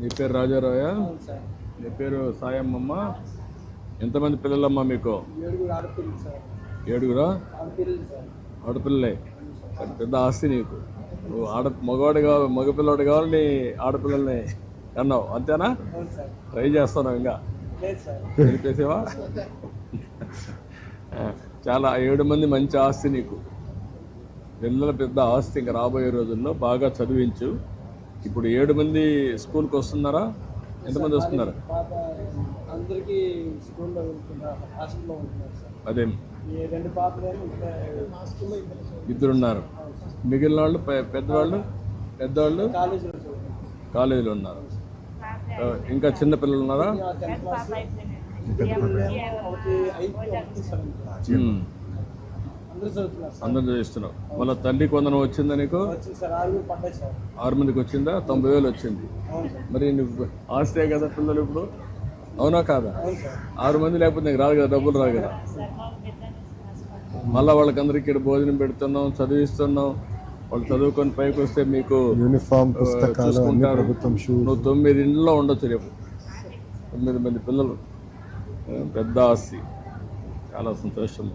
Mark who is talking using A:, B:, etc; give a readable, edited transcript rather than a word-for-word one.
A: నీ పేరు రాజారాయ,
B: అవును సార్.
A: నీ పేరు సాయమ్మమ్మ. ఎంతమంది పిల్లలమ్మా మీకు?
B: 7 ఆడపిల్లలు సార్.
A: 7
B: ఆడపిల్లలు సార్.
A: ఆడపిల్లలే. పెద్ద ఆస్తి నీకు. నువ్వు మగవాడు కావాలి, మగపిల్లవాడు కావాలి, నీ ఆడపిల్లల్ని అన్నావు అంతేనా?
B: అవును సార్.
A: ట్రై చేస్తున్నావు ఇంకా
B: లేదు సార్.
A: తెలిపేసేవా? చాలా 7 మంది మంచి ఆస్తి నీకు. పిల్లల పెద్ద ఆస్తి. ఇంకా రాబోయే రోజుల్లో బాగా చదివించు. ఇప్పుడు 7 మంది స్కూల్కి వస్తున్నారా? ఎంతమంది వస్తున్నారు?
B: పాప అందరికీ స్కూల్లో వెళ్తున్నారు, హాస్టల్లో ఉంటున్నారు సార్.
A: అదే
B: ఈ 2 పాపలేమో మా స్కూల్లో
A: 2 ఉన్నారు. మిగిలిన వాళ్ళు పెద్దవాళ్ళు
B: కాలేజీలో చదువుతున్నారు.
A: కాలేజీలో ఉన్నారు. ఇంకా చిన్న పిల్లలు ఉన్నారా?
B: 10th class. ఒకటి 5th, 7th. అందరూ చదువుతున్నారు సార్.
A: అందరూ చదివిస్తున్నావు. మళ్ళీ తల్లికి వందనం వచ్చిందా నీకు?
B: వచ్చింది సార్. 6 పడ్డాయి సార్.
A: 6 మందికి వచ్చిందా? 90,000 వచ్చింది.
B: అవును సార్.
A: మరి నువ్వు ఆస్తే కదా పిల్లలు ఇప్పుడు, అవునా కాదా?
B: అవును సార్.
A: 6 మంది లేకపోతే నీకు రాదు కదా, డబ్బులు రాదు కదా. మళ్ళీ వాళ్ళకందరికీ ఇక్కడ భోజనం పెడుతున్నాం, చదివిస్తున్నాం. వాళ్ళు చదువుకొని పైకి వస్తే మీకు
C: యూనిఫామ్, పుస్తకాలు,
A: చూసుకుంటారు.
C: షూస్.
A: నువ్వు 9 ఇంట్లో ఉండొచ్చు రేపు. 9 మంది పిల్లలు. పెద్ద ఆస్తి. చాలా సంతోషం.